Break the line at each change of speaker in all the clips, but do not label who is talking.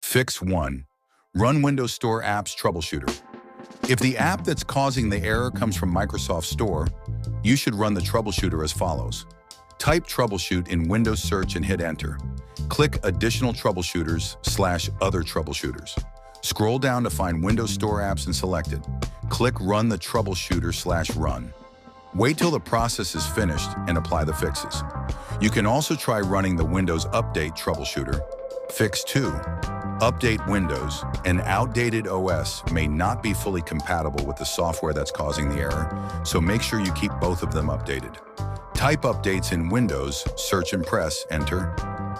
Fix 1. Run Windows Store Apps Troubleshooter. If the app that's causing the error comes from Microsoft Store, you should run the troubleshooter as follows. Type troubleshoot in Windows Search and hit enter. Click Additional Troubleshooters/Other Troubleshooters. Scroll down to find Windows Store Apps and select it. Click Run the Troubleshooter/Run. Wait till the process is finished and apply the fixes. You can also try running the Windows Update Troubleshooter. Fix 2. Update Windows. An outdated OS may not be fully compatible with the software that's causing the error, so make sure you keep both of them updated. Type updates in Windows, search and press enter.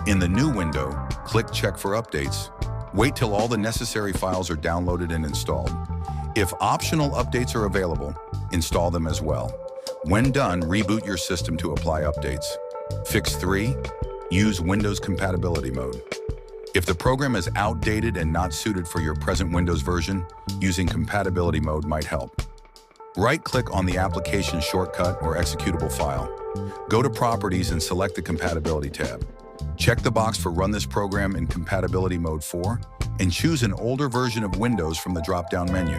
In the new window, click Check for Updates. Wait till all the necessary files are downloaded and installed. If optional updates are available, install them as well. When done, reboot your system to apply updates. Fix 3. Use Windows Compatibility Mode. If the program is outdated and not suited for your present Windows version, using Compatibility Mode might help. Right-click on the application shortcut or executable file. Go to Properties and select the Compatibility tab. Check the box for Run this program in Compatibility Mode 4 and choose an older version of Windows from the drop-down menu.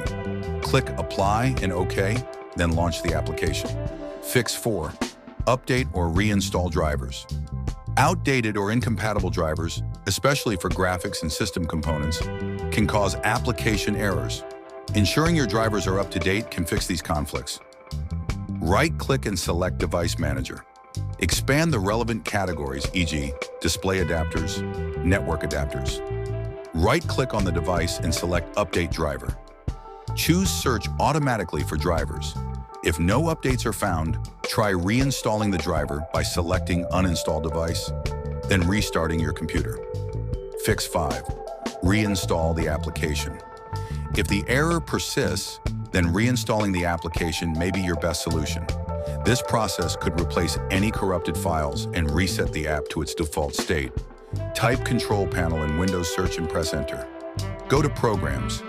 Click Apply and OK, then launch the application. Fix 4. Update or reinstall drivers. Outdated or incompatible drivers, especially for graphics and system components, can cause application errors. Ensuring your drivers are up to date can fix these conflicts. Right-click and select Device Manager. Expand the relevant categories, e.g., display adapters, network adapters. Right-click on the device and select Update Driver. Choose Search automatically for drivers. If no updates are found, try reinstalling the driver by selecting Uninstall Device, then restarting your computer. Fix 5. Reinstall the application. If the error persists, then reinstalling the application may be your best solution. This process could replace any corrupted files and reset the app to its default state. Type Control Panel in Windows Search and press Enter. Go to Programs.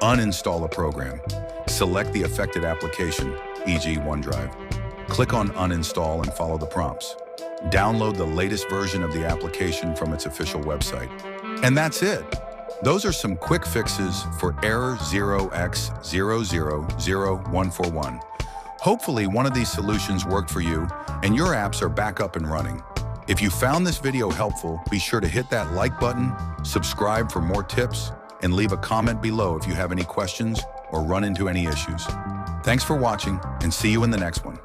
Uninstall a program. Select the affected application, e.g. OneDrive. Click on Uninstall and follow the prompts. Download the latest version of the application from its official website. And that's it. Those are some quick fixes for error 0x0000141. Hopefully one of these solutions worked for you and your apps are back up and running. If you found this video helpful, be sure to hit that like button, subscribe for more tips, and leave a comment below if you have any questions or run into any issues. Thanks for watching and see you in the next one.